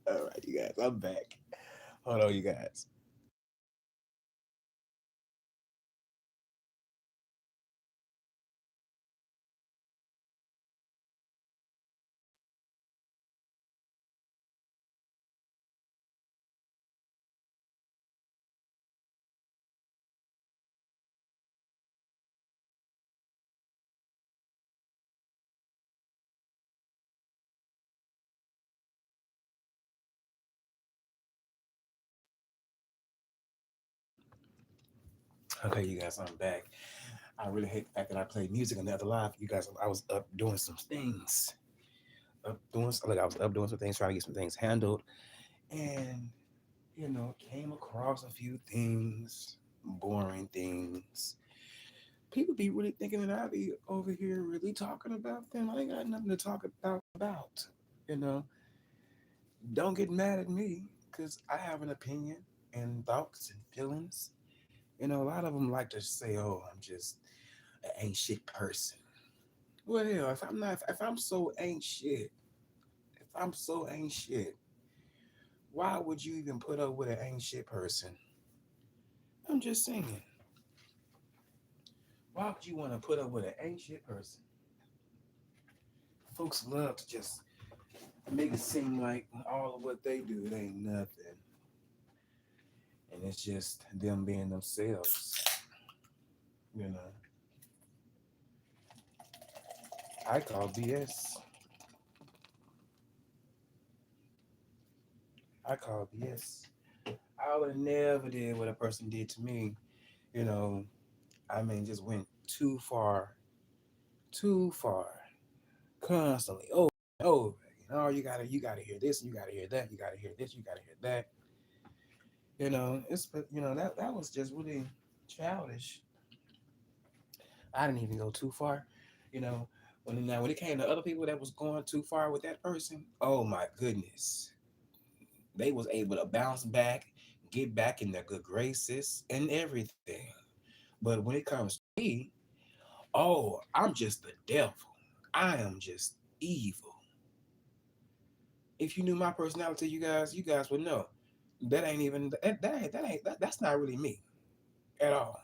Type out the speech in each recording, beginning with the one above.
All right, you guys, I'm back. Hold on, you guys. Okay, you guys, I'm back. I really hate the fact that I played music on the other live. You guys, I was up doing some things. I was up doing some things, trying to get some things handled, and came across a few things, boring things. People be really thinking that I be over here really talking about them. I ain't got nothing to talk about. You know, don't get mad at me because I have an opinion and thoughts and feelings. A lot of them like to say, "Oh, I'm just an ain't shit person." Well, hell, if I'm so ain't shit, if I'm so ain't shit, why would you even put up with an ain't shit person? I'm just saying, why would you want to put up with an ain't shit person? Folks love to just make it seem like all of what they do, it ain't nothing. And it's just them being themselves. You know, I call BS. I call BS. I would have never did what a person did to me. You know, I mean, just went too far, constantly. Oh, you gotta hear this, you gotta hear that, you gotta hear this, you gotta hear that. That was just really childish. I didn't even go too far. You know, when it came to other people that was going too far with that person, oh my goodness, they was able to bounce back, get back in their good graces and everything. But when it comes to me, oh, I'm just the devil. I am just evil. If you knew my personality, you guys would know that ain't even that's not really me at all.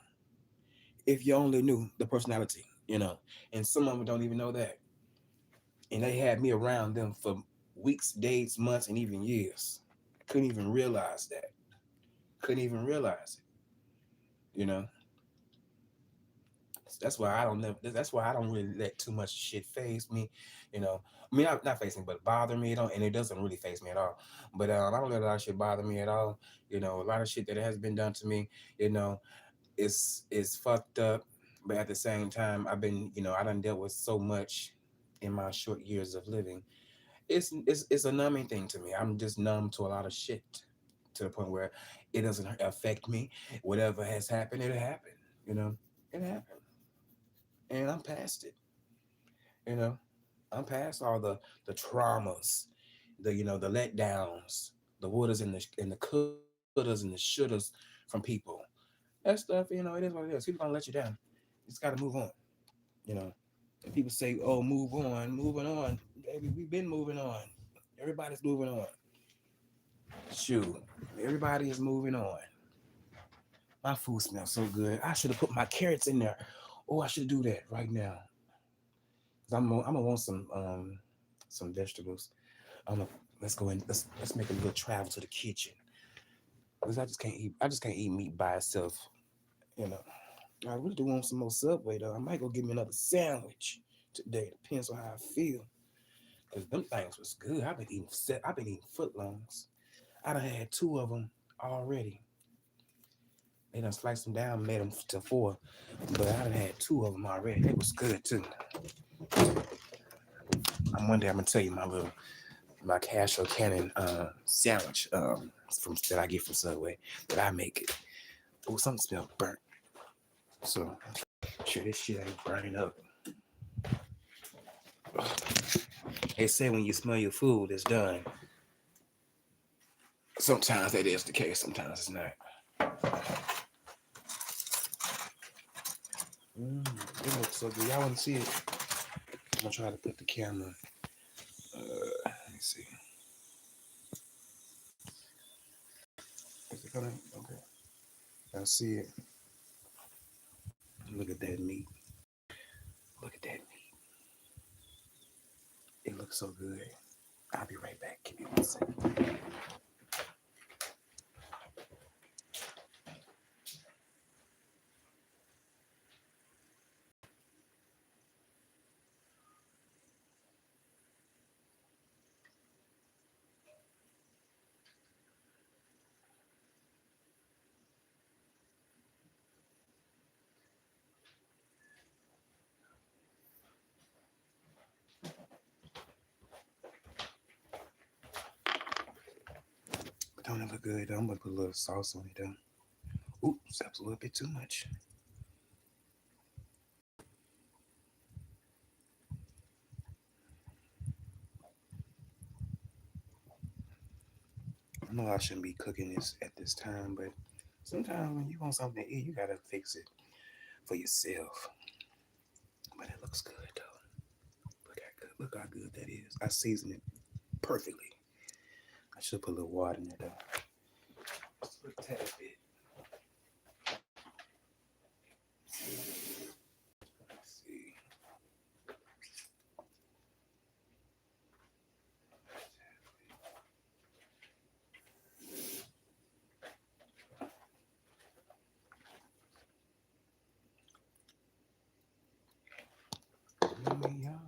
If you only knew the personality, and some of them don't even know that, and they had me around them for weeks, days, months, and even years. Couldn't even realize that. Couldn't even realize it. That's why I don't never. That's why I don't really let too much shit phase me. I mean, not face me, but bother me. It doesn't really face me at all. But I don't let a lot of shit bother me at all. A lot of shit that has been done to me. You know, is fucked up. But at the same time, I done dealt with so much in my short years of living. It's a numbing thing to me. I'm just numb to a lot of shit to the point where it doesn't affect me. Whatever has happened, it happened. It happened, and I'm past it. You know, I'm past all the traumas, the letdowns, the wouldas and the couldas and the shouldas from people. That stuff, it is what it is. People gonna let you down. You just gotta move on. You know, and people say, "Oh, move on, moving on." Baby, we've been moving on. Everybody's moving on. Shoot, everybody is moving on. My food smells so good. I should have put my carrots in there. Oh, I should do that right now. Cause I'm gonna want some vegetables. I'm gonna let's go in. Let's make a little travel to the kitchen. Cause I just can't eat meat by itself. You know. I really do want some more Subway though. I might go get me another sandwich today. Depends on how I feel. Cause them things was good. I've been eating footlongs. I done had two of them already. They done sliced them down, made them to four, but I done had two of them already. They was good too. One day I'm gonna tell you my Castle Cannon sandwich from that I get from Subway that I make it. Oh, something smells burnt. So sure this shit ain't burning up. They say when you smell your food, it's done. Sometimes that is the case. Sometimes it's not. It looks so good. Y'all want to see it? I'm gonna try to put the camera. Let me see. color? Okay. I see it. Look at that meat. Look at that meat. It looks so good. I'll be right back. Give me 1 second. But don't it look good though? I'm gonna put a little sauce on it though. Oops, that's a little bit too much. I know I shouldn't be cooking this at this time, but sometimes when you want something to eat, you gotta fix it for yourself. But it looks good though. Look how good that is. I seasoned it perfectly. I should put a little water in it though. Just a tad bit. Let's see. Yeah.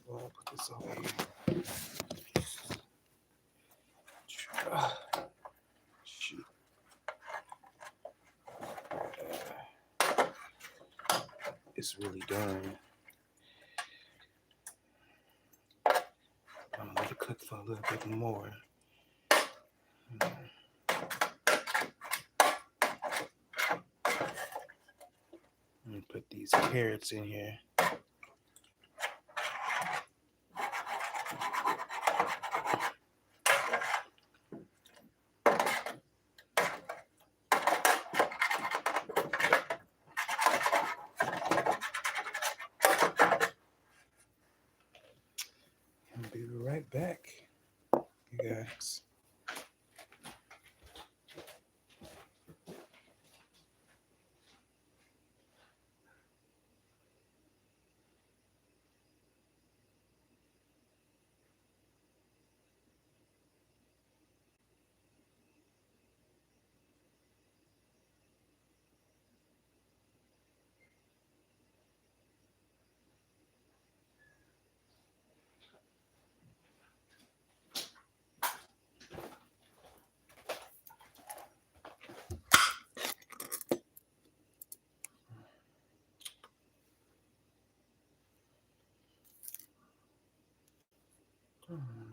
Well, I'll put this over here. Shoot. It's really done. I'm gonna let it cook for a little bit more. I'm gonna put these carrots in here. I'll be right back, you guys.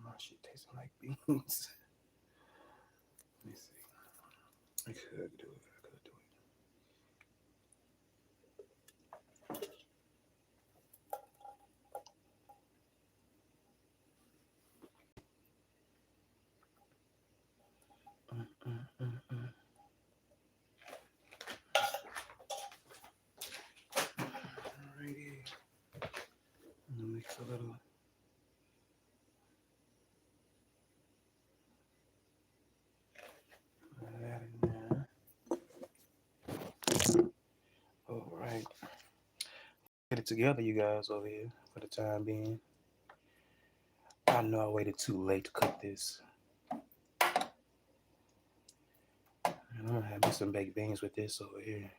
My shit tasting like beans. Let me see. I could do it. Alrighty. I'm gonna mix a little. That in there. All right. Get it together, you guys, over here for the time being. I know I waited too late to cook this. And I'm gonna have me some baked beans with this over here.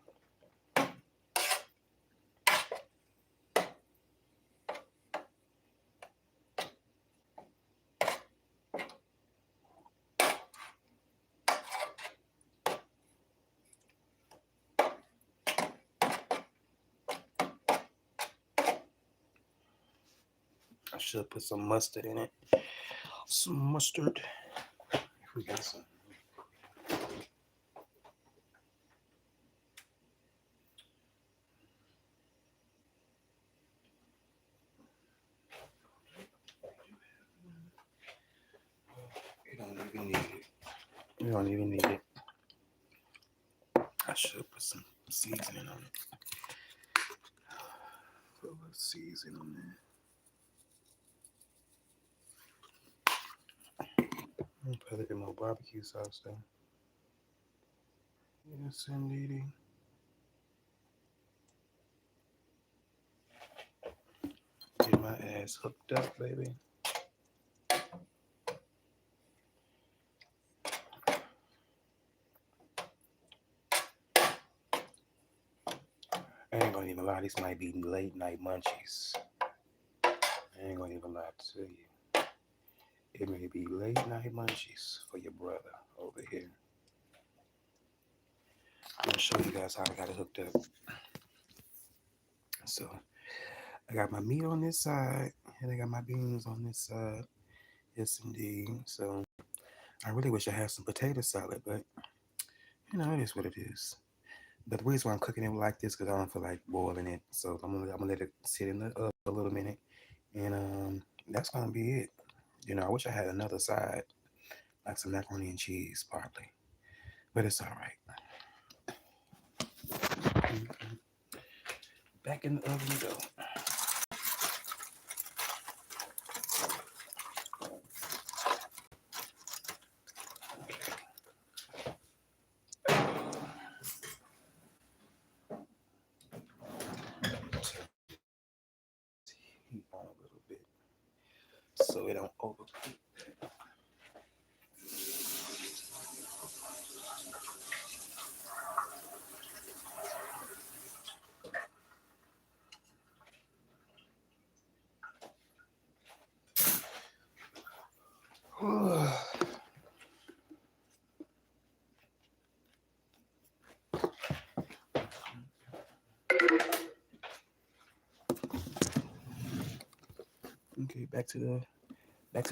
I should put some mustard in it. Some mustard. If we got some. You don't even need it. You don't even need it. I should put some seasoning on it. Put a season on that. Put a little bit more barbecue sauce though. Yes, indeedy. Get my ass hooked up, baby. I ain't gonna even lie, these might be late night munchies. I ain't gonna even lie to you. It may be late night munchies for your brother over here. I'm gonna show you guys how I got it hooked up. So I got my meat on this side, and I got my beans on this side. Yes, indeed. So I really wish I had some potato salad, but it is what it is. But the reason why I'm cooking it like this because I don't feel like boiling it, so I'm gonna let it sit in the oven a little minute, and that's gonna be it. I wish I had another side, like some macaroni and cheese, partly, but it's all right. Back in the oven we go. Heat on a little bit so it don't overcook. Okay, back to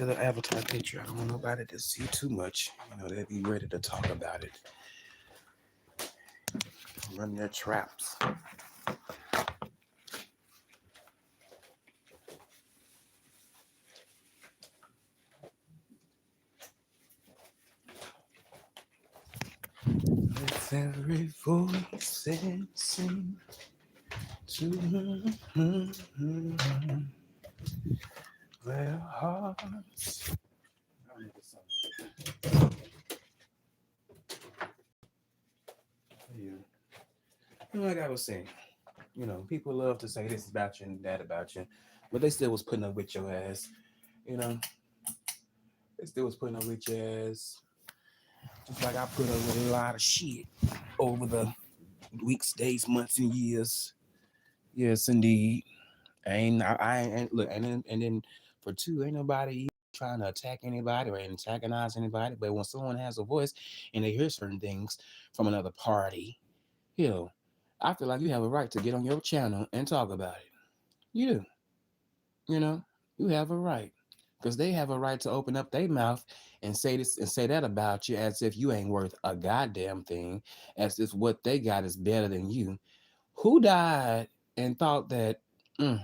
the avatar picture. I don't want nobody to see too much. They'll be ready to talk about it. Run their traps. With every voice and sing to their hearts. Yeah. Like I was saying, people love to say this about you and that about you, but they still was putting up with your ass. They still was putting up with your ass. Just like I put up with a lot of shit over the weeks, days, months, and years. Yes, indeed. I ain't look, and then for two, ain't nobody trying to attack anybody or antagonize anybody. But when someone has a voice and they hear certain things from another party, you know, I feel like you have a right to get on your channel and talk about it. You do, you know, you have a right because they have a right to open up their mouth and say this and say that about you as if you ain't worth a goddamn thing, as if what they got is better than you. Who died and thought that? Mm,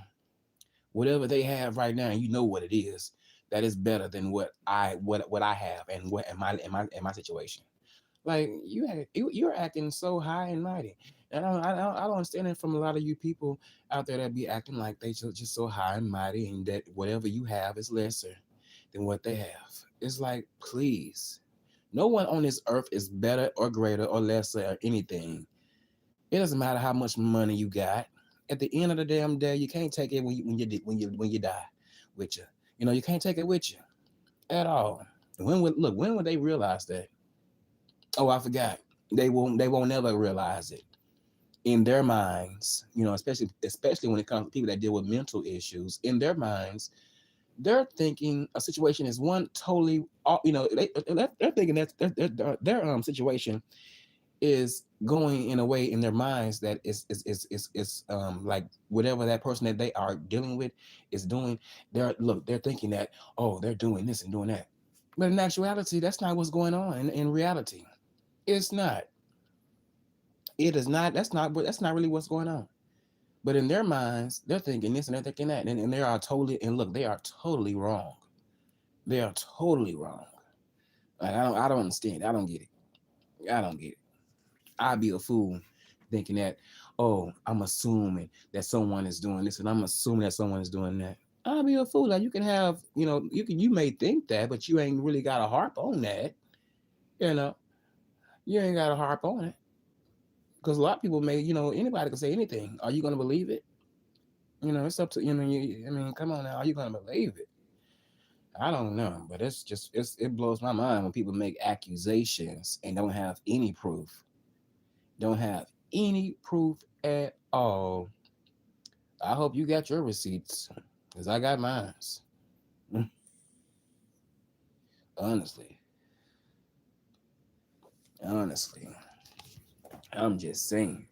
whatever they have right now, and you know what it is, that is better than what I have and what in my situation. Like you're acting so high and mighty, and I don't understand it from a lot of you people out there that be acting like they just so high and mighty, and that whatever you have is lesser than what they have. It's like, please, no one on this earth is better or greater or lesser or anything. It doesn't matter how much money you got. At the end of the damn day, you can't take it when you die with you. You can't take it with you at all. When would they realize that? Oh, I forgot. They won't never realize it in their minds. Especially when it comes to people that deal with mental issues. In their minds, they're thinking a situation is one totally. They're thinking that their situation is going in a way in their minds that is like whatever that person that they are dealing with is doing. They're thinking that, oh, they're doing this and doing that, but in actuality that's not what's going on in reality. It's not. It is not. That's not really what's going on. But in their minds they're thinking this and they're thinking that, and they are totally, and look, they are totally wrong. They are totally wrong. Like, I don't understand. I don't get it. I don't get it. I'd be a fool thinking that, oh, I'm assuming that someone is doing this, and I'm assuming that someone is doing that. I'll be a fool. Like you can have, you may think that, but you ain't really got to harp on that. You know, you ain't got to harp on it because a lot of people may, anybody can say anything. Are you gonna believe it? It's up to I mean, come on now. Are you gonna believe it? I don't know, but it blows my mind when people make accusations and don't have any proof. Don't have any proof at all. I hope you got your receipts, because I got mine. Honestly, honestly, I'm just saying.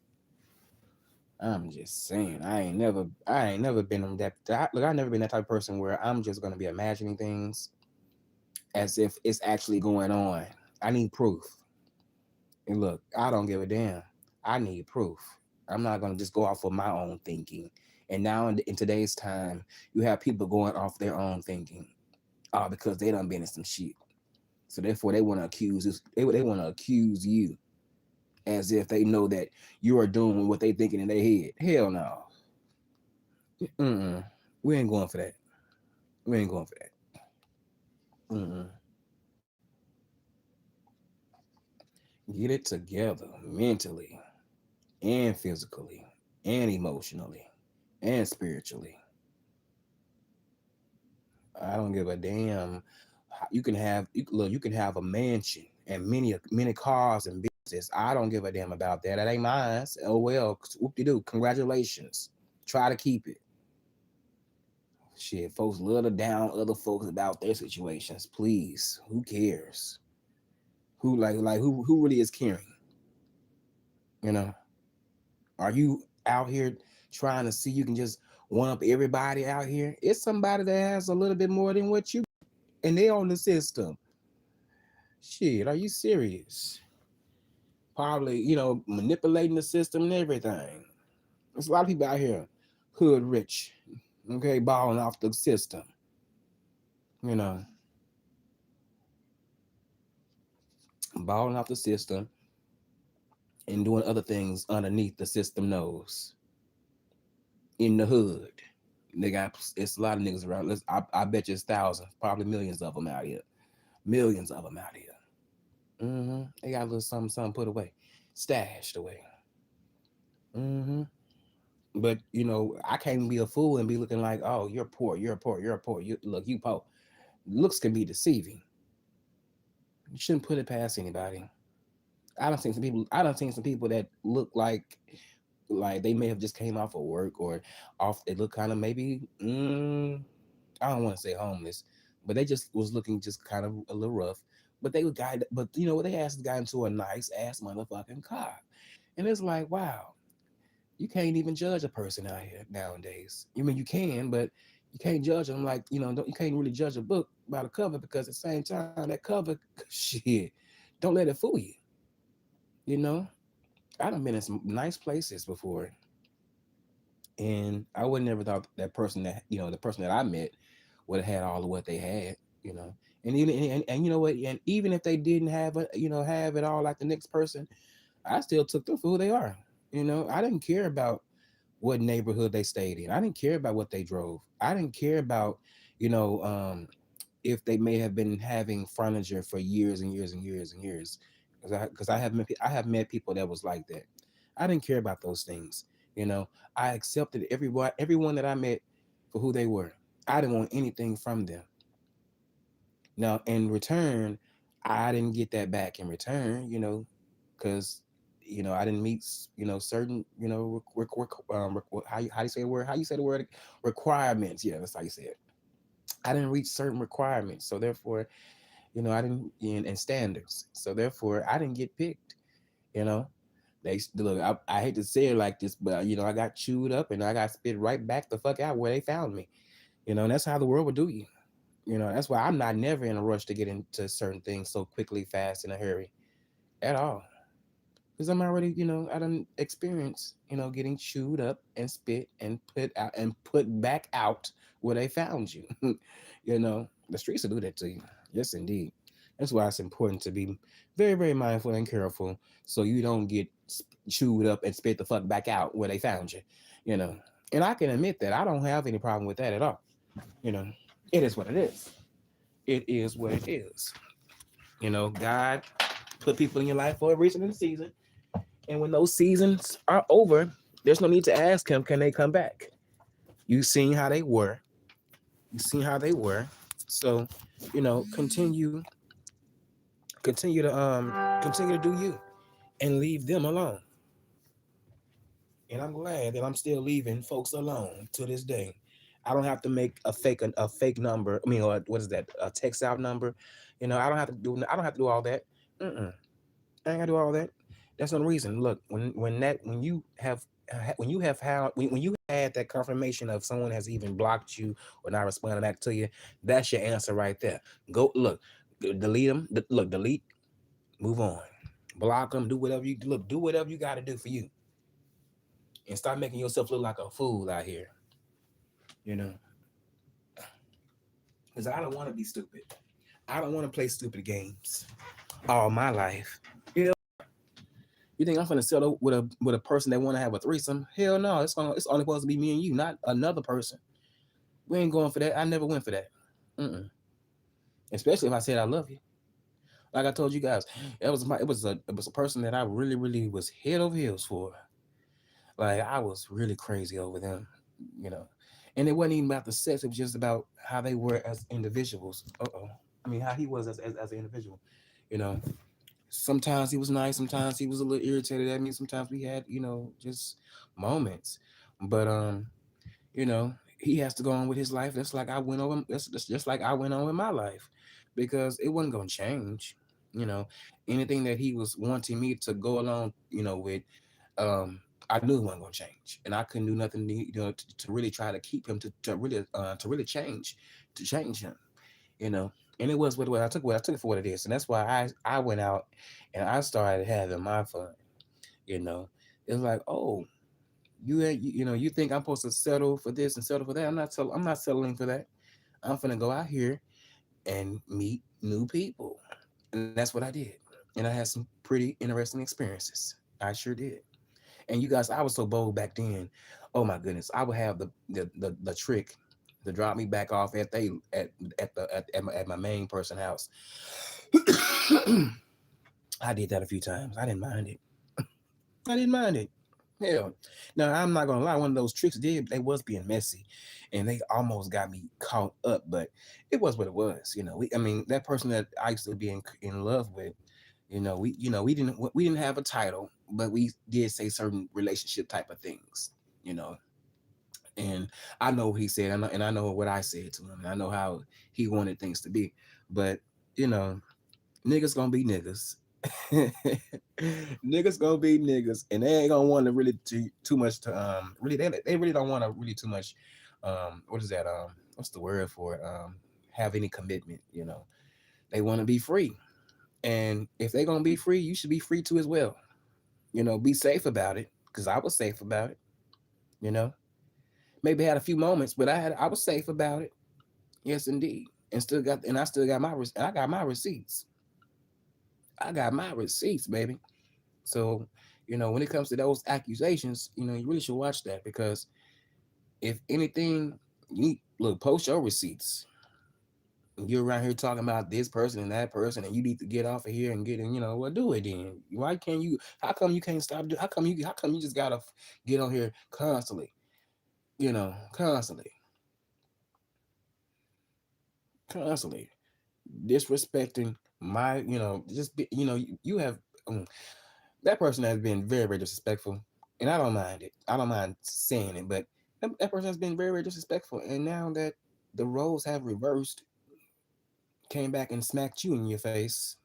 I'm just saying. I ain't never been on look. I've never been that type of person where I'm just gonna be imagining things as if it's actually going on. I need proof. And look, I don't give a damn. I need proof. I'm not gonna just go off of my own thinking. And now in today's time, you have people going off their own thinking, because they done been in some shit. So therefore, they want to accuse this. They want to accuse you as if they know that you are doing what they thinking in their head. Hell no. Mm-mm. We ain't going for that. We ain't going for that. Mm-mm. Get it together mentally and physically and emotionally and spiritually. I don't give a damn. You can have a mansion and many cars and business. I don't give a damn about that. That ain't mine. Oh well, whoop de doo. Congratulations. Try to keep it. Shit, folks love to down other folks about their situations. Please, who cares? Who really is caring? You know, are you out here trying to see you can just one up everybody out here? It's somebody that has a little bit more than what you, and they on the system. Shit, are you serious? Probably, manipulating the system and everything. There's a lot of people out here, hood rich, okay, balling off the system. You know, balling off the system and doing other things underneath the system nose in the hood. They got it's a lot of niggas around. I bet you it's thousands, probably millions of them out here. Millions of them out here. They got a little something put away, stashed away. hmm But I can't be a fool and be looking like, oh, you're poor, you're poor, you're poor. You look, you poor. Looks can be deceiving. You shouldn't put it past anybody. I don't seen some people. I don't seen some people that look like they may have just came off of work or off. They look kind of maybe. I don't want to say homeless, but they just was looking just kind of a little rough. But they were guy. But they asked the guy into a nice ass motherfucking car, and it's like, wow, you can't even judge a person out here nowadays. You mean you can, but you can't judge them like you can't really judge a book by the cover, because at the same time that cover shit, don't let it fool you. You know, I done been in some nice places before, and I would never thought that person that the person that I met would have had all of what they had. You know, and even and you know what, and even if they didn't have have it all like the next person, I still took them for who they are. I didn't care about what neighborhood they stayed in. I didn't care about what they drove. I didn't care about, you know, um, if they may have been having furniture for years and years and years and years. Because I have met people that was like that. I didn't care about those things. You know, I accepted everyone that I met for who they were. I didn't want anything from them. Now, in return, I didn't get that back in return. Because I didn't meet certain how you say the word, requirements. Yeah, that's how you say it. I didn't reach certain requirements, so therefore I didn't and standards, so therefore I didn't get picked. you know they look, I hate to say it like this, but I got chewed up and I got spit right back the fuck out where they found me. And that's how the world would do you. That's why I'm not never in a rush to get into certain things so quickly, fast, in a hurry at all. Because I'm already, I done experience, getting chewed up and spit and put back out where they found you. The streets will do that to you. Yes, indeed. That's why it's important to be very, very mindful and careful so you don't get chewed up and spit the fuck back out where they found you, you know. And I can admit that I don't have any problem with that at all. You know, it is what it is. It is what it is. You know, God put people in your life for a reason and season. And when those seasons are over, there's no need to ask him, can they come back? You seen how they were. You seen how they were. So, you know, continue to do you and leave them alone. And I'm glad that I'm still leaving folks alone to this day. I don't have to make a fake number. I mean, or what is that? A text out number. You know, I don't have to do all that. Mm-mm. I ain't gotta do all that. That's no reason. Look, when you have how when you had that confirmation of someone has even blocked you or not responding back to you, that's your answer right there. Go look, delete them. Look, delete, move on, block them. Do whatever you got to do for you, and stop making yourself look like a fool out here. You know, because I don't want to be stupid. I don't want to play stupid games all my life. You think I'm gonna settle with a person that want to have a threesome? Hell no, it's only supposed to be me and you, not another person. We ain't going for that. I never went for that. Mm-mm. Especially if I said I love you. Like I told you guys, it was a person that I really really was head over heels for. Like I was really crazy over them, you know. And it wasn't even about the sex. It was just about how they were as individuals. I mean, how he was as an individual. You know, sometimes he was nice, sometimes he was a little irritated at me, sometimes we had, just moments. But he has to go on with his life. That's just like I went on with my life, because it wasn't gonna change. You know, anything that he was wanting me to go along, with, um, I knew it wasn't gonna change, and I couldn't do nothing, to really try to keep him to really change him. You know. And it was what I took. What I took it for what it is, and that's why I went out and I started having my fun. You know, it's like, oh, you think I'm supposed to settle for this and settle for that? I'm not settling for that. I'm gonna go out here and meet new people, and that's what I did. And I had some pretty interesting experiences. I sure did. And you guys, I was so bold back then. Oh my goodness, I would have the trick to drop me back off at my main person house. I did that a few times. I didn't mind it. I didn't mind it. Hell, now I'm not gonna lie. One of those tricks they was being messy, and they almost got me caught up. But it was what it was. I mean, that person that I used to be in love with. We didn't have a title, but we did say certain relationship type of things. You know, and I know what he said, and I know what I said to him, and I know how he wanted things to be. But niggas gonna be niggas. Niggas gonna be niggas, and they ain't gonna want to really too much to really they really don't want to really too much what is that what's the word for it, have any commitment. They want to be free, and if they gonna be free, you should be free too as well. Be safe about it, because I was safe about it. You know, maybe had a few moments, but I was safe about it. Yes, indeed, and I still got I got my receipts. I got my receipts, baby. So, when it comes to those accusations, you really should watch that, because if anything, you look, post your receipts. You're around here talking about this person and that person, and you need to get off of here and get in. Well, do it then. Why can't you? How come you can't stop? How come you just gotta get on here constantly? Constantly, constantly disrespecting my. Just be, you have. um, that person has been very, very disrespectful, and I don't mind it. I don't mind saying it, but that person has been very, very disrespectful. And now that the roles have reversed, came back and smacked you in your face,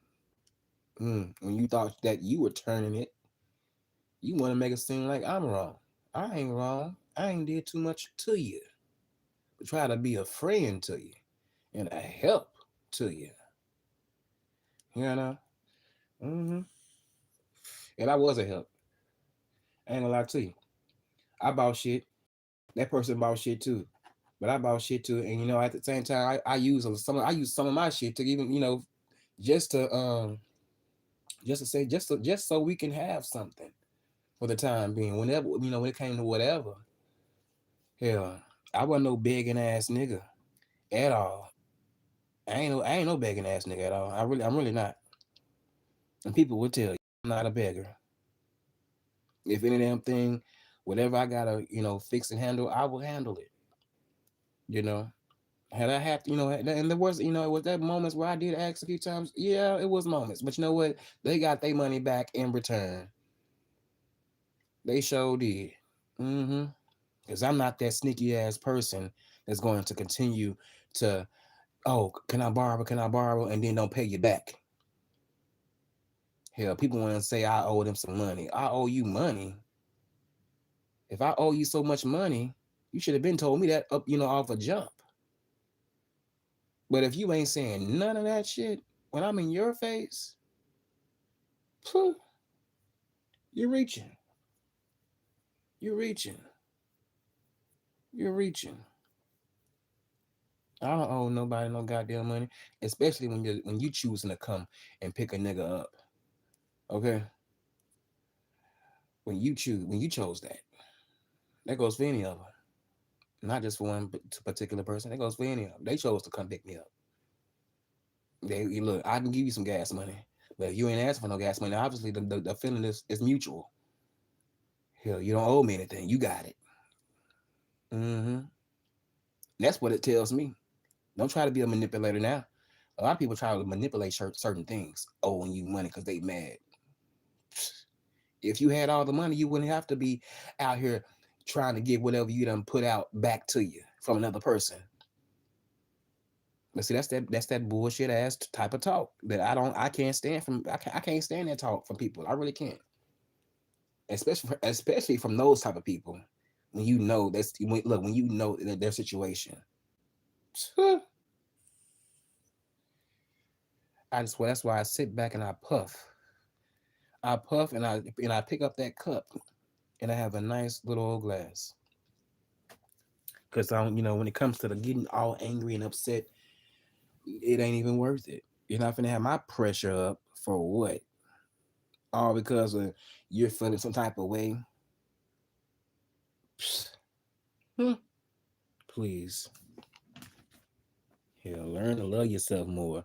when you thought that you were turning it, you want to make it seem like I'm wrong. I ain't wrong. I ain't did too much to you. But try to be a friend to you and a help to you. You know? hmm And I was a help. I ain't gonna lie to you. I bought shit. That person bought shit too. But I bought shit too, and at the same time, I use some of my shit to even just to say just so we can have something for the time being. Whenever when it came to whatever, hell, I wasn't no begging ass nigga at all. I ain't no begging ass nigga at all. I'm really not. And people will tell you I'm not a beggar. If any damn thing, whatever I gotta fix and handle, I will handle it. You know. Had I had, and there was, was that moments where I did ask a few times. Yeah, it was moments, but you know what? They got their money back in return. They sure did. Mm-hmm. Because I'm not that sneaky ass person that's going to continue to, oh, can I borrow? Can I borrow? And then don't pay you back. Hell, people want to say I owe them some money. I owe you money. If I owe you so much money, you should have been told me that up, off a jump. But if you ain't saying none of that shit when I'm in your face, phew, you're reaching. You're reaching. You're reaching. I don't owe nobody no goddamn money, especially when you choosing to come and pick a nigga up. Okay, when you chose that goes for any of them, not just for one particular person. That goes for any of them. They chose to come pick me up. They look, I can give you some gas money, but if you ain't asking for no gas money, obviously the feeling is mutual. Hell, you don't owe me anything. You got it. Mm-hmm. That's what it tells me. Don't try to be a manipulator now. A lot of people try to manipulate certain things, owing you money because they mad. If you had all the money, you wouldn't have to be out here trying to get whatever you done put out back to you from another person. But see, that's that bullshit ass type of talk that I can't stand from. I can't stand that talk from people. I really can't, especially from those type of people. When you know when you know their situation. That's why I sit back and I puff. I puff and I pick up that cup and I have a nice little old glass. Cause I don't, when it comes to the getting all angry and upset, it ain't even worth it. You're not gonna have my pressure up for what? All because of you're feeling some type of way. Please, learn to love yourself more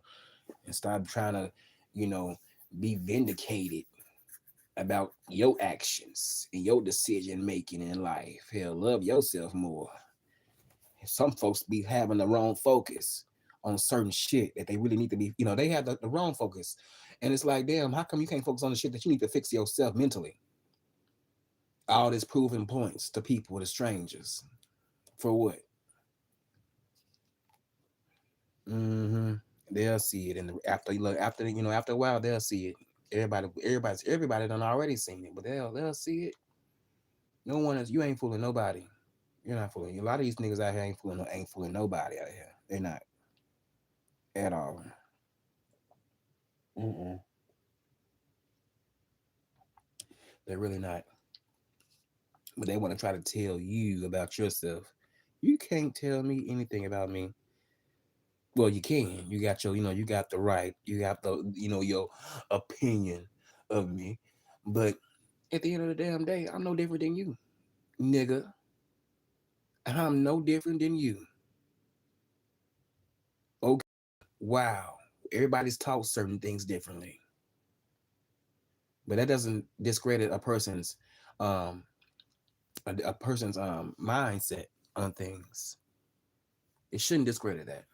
and stop trying to, you know, be vindicated about your actions and your decision making in life. Love yourself more. Some folks be having the wrong focus on certain shit that they really need to be, they have the wrong focus. And it's like, damn, how come you can't focus on the shit that you need to fix yourself mentally? All this proving points to people, to strangers. For what? Mm-hmm. They'll see it. And after a while, they'll see it. Everybody done already seen it, but they'll see it. No one is, you ain't fooling nobody. You're not fooling. A lot of these niggas out here ain't fooling nobody out here. They're not at all. Mm-mm. They're really not. But they want to try to tell you about yourself. You can't tell me anything about me. Well, you can. You got you got the right. You got your opinion of me. But at the end of the damn day, I'm no different than you, nigga. I'm no different than you. Okay. Wow. Everybody's taught certain things differently. But that doesn't discredit um a person's mindset on things. It shouldn't discredit that.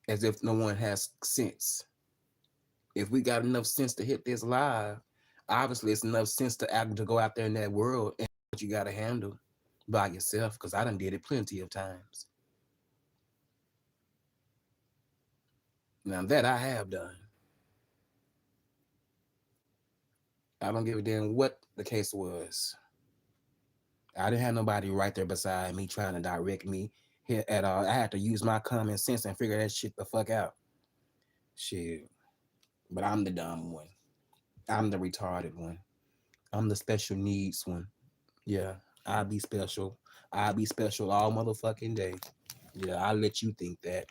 As if no one has sense. If we got enough sense to hit this live, obviously it's enough sense to go out there in that world and what you got to handle by yourself. Because I done did it plenty of times. Now that I have done, I don't give a damn what the case was. I didn't have nobody right there beside me trying to direct me here at all. I had to use my common sense and figure that shit the fuck out. Shit. But I'm the dumb one. I'm the retarded one. I'm the special needs one. Yeah, I'll be special. I'll be special all motherfucking day. Yeah, I'll let you think that.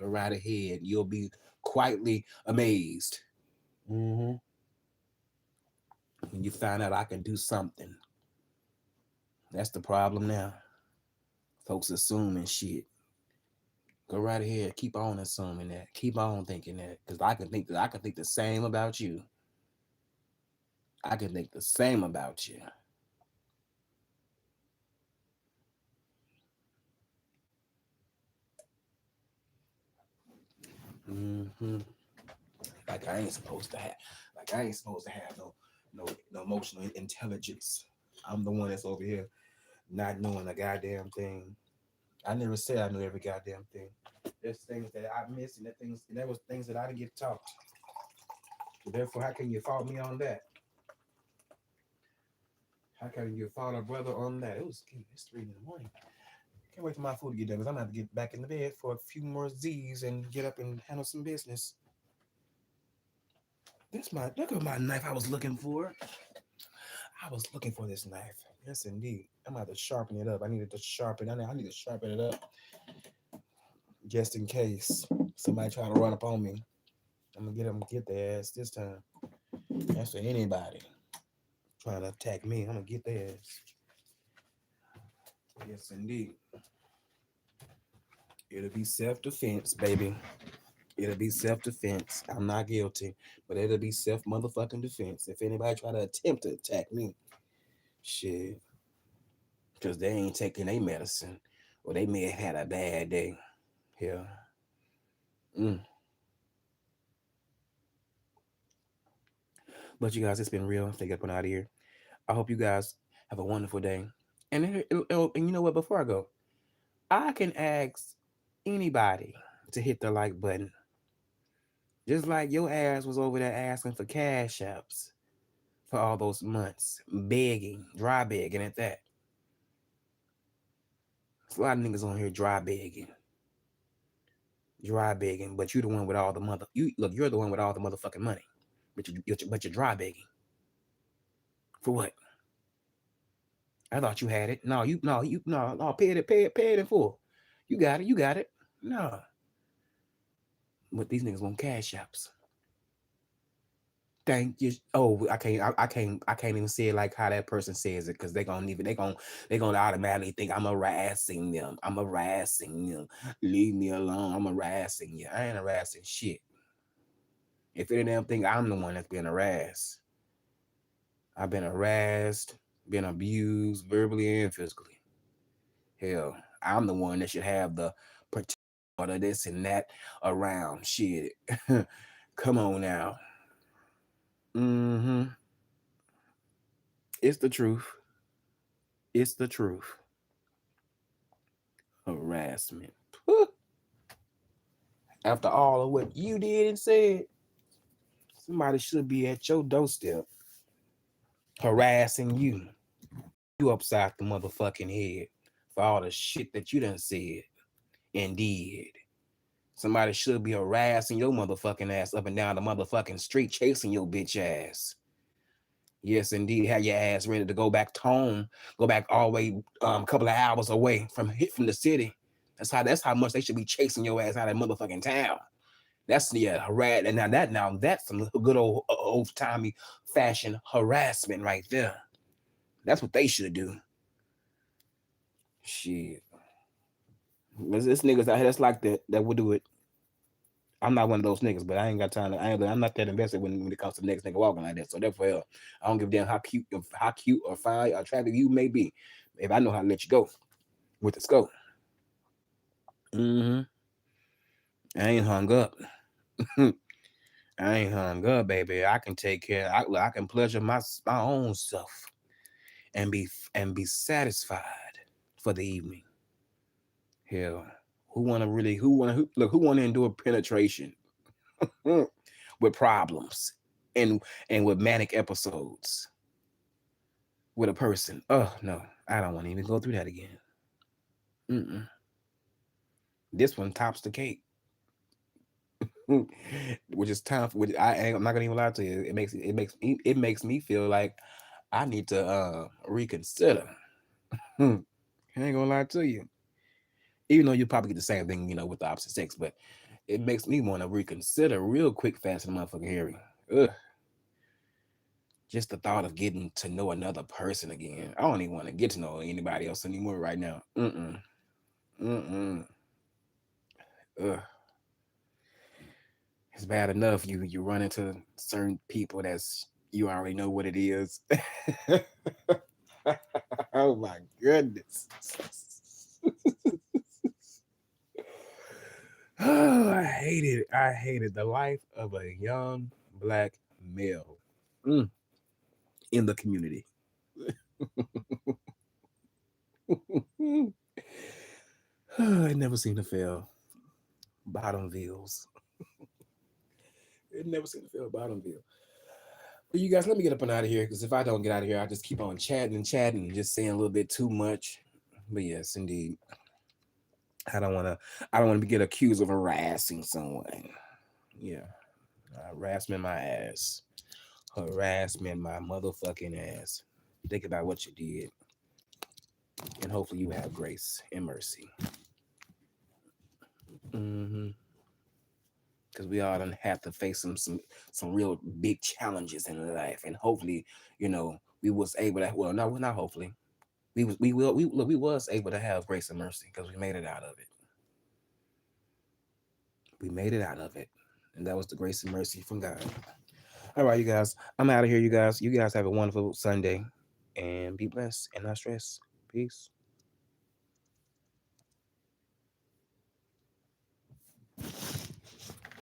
Go right ahead. You'll be quietly amazed. Mm-hmm. When you find out I can do something. That's the problem now. Folks assuming shit. Go right ahead. Keep on assuming that. Keep on thinking that. Because I can think the same about you. I can think the same about you. Mm-hmm. Like I ain't supposed to have. Like I ain't supposed to have no emotional intelligence. I'm the one that's over here not knowing a goddamn thing. I never said I knew every goddamn thing. There's things that I missed, and there was things that I didn't get taught. Therefore, how can you fault me on that? How can you fault a brother on that? It's 3 in the morning. Can't wait for my food to get done because I'm gonna have to get back in the bed for a few more Z's and get up and handle some business. Look at my knife I was looking for. I was looking for this knife. Yes, indeed. I'm gonna have to sharpen it up. I needed to sharpen. I need to sharpen it up just in case somebody try to run up on me. I'm gonna get their ass this time. That's for anybody trying to attack me. I'm gonna get their ass. Yes, indeed. It'll be self-defense, baby. It'll be self-defense. I'm not guilty, but it'll be self motherfucking defense. If anybody try to attempt to attack me, shit, because they ain't taking their medicine, or they may have had a bad day. Yeah. Mm. But you guys, it's been real. They got put out of here. I hope you guys have a wonderful day. And you know what? Before I go, I can ask anybody to hit the like button. Just like your ass was over there asking for cash apps for all those months, begging, dry begging at that. There's a lot of niggas on here dry begging, but you the one with all the you're the one with all the motherfucking money, but you're dry begging for what? I thought you had it. No, pay it in full. You got it. No, but these niggas want cash apps. Thank you. Oh, I can't even say it like how that person says it because they gonna automatically think I'm harassing them. I'm harassing them. Leave me alone. I'm harassing you. I ain't harassing shit. If any damn thing, I'm the one that's being harassed. I've been harassed, been abused verbally and physically. Hell, I'm the one that should have the protection of this and that around. Shit. Come on now. Mm-hmm. It's the truth. It's the truth. Harassment. After all of what you did and said, somebody should be at your doorstep harassing you. You upside the motherfucking head for all the shit that you done said and did. Somebody should be harassing your motherfucking ass up and down the motherfucking street, chasing your bitch ass. Yes, indeed. Have your ass ready to go back home, go back all the way a couple of hours away from the city. That's how much they should be chasing your ass out of motherfucking town. That's harass, and now that's some good old timey fashion harassment right there. That's what they should do. Shit, this niggas out here that's like that would do it. I'm not one of those niggas, but I ain't got time. I'm not that invested when it comes to the next nigga walking like that. So therefore, I don't give a damn how cute or fine or attractive you may be. If I know how to let you go with the scope. Mm-hmm. I ain't hung up. I ain't hung up, baby. I can take care. I can pleasure my own self and be satisfied for the evening. Hell, who want to endure penetration with problems and with manic episodes with a person? Oh no, I don't want to even go through that again. Mm-mm. This one tops the cake. Which is time for which I'm not gonna even lie to you. It makes me feel like I need to reconsider. I ain't gonna lie to you. Even though you probably get the same thing, with the opposite sex, but It makes me want to reconsider real quick, fast, and motherfucking hearing. Ugh. Just the thought of getting to know another person again. I don't even want to get to know anybody else anymore right now. Mm-mm. Mm-mm. Ugh. It's bad enough you run into certain people that's you already know what it is. Oh my goodness. Oh, I hate it. I hated the life of a young black male mm, in the community. It never seemed to fail. Bottomvilles. It never seemed to fail Bottomville. But you guys, let me get up and out of here because if I don't get out of here, I just keep on chatting and chatting and just saying a little bit too much. But yes, indeed, I don't want to. I don't want to get accused of harassing someone. Yeah, harassment my ass. Harassment my motherfucking ass. Think about what you did, and hopefully you have grace and mercy. Mm-hmm. Because we all done have to face some real big challenges in life, and hopefully, we was able to. Well, no, not hopefully. We was able to have grace and mercy because we made it out of it. We made it out of it, and that was the grace and mercy from God. All right, you guys, I'm out of here. You guys have a wonderful Sunday, and be blessed and not stress. Peace.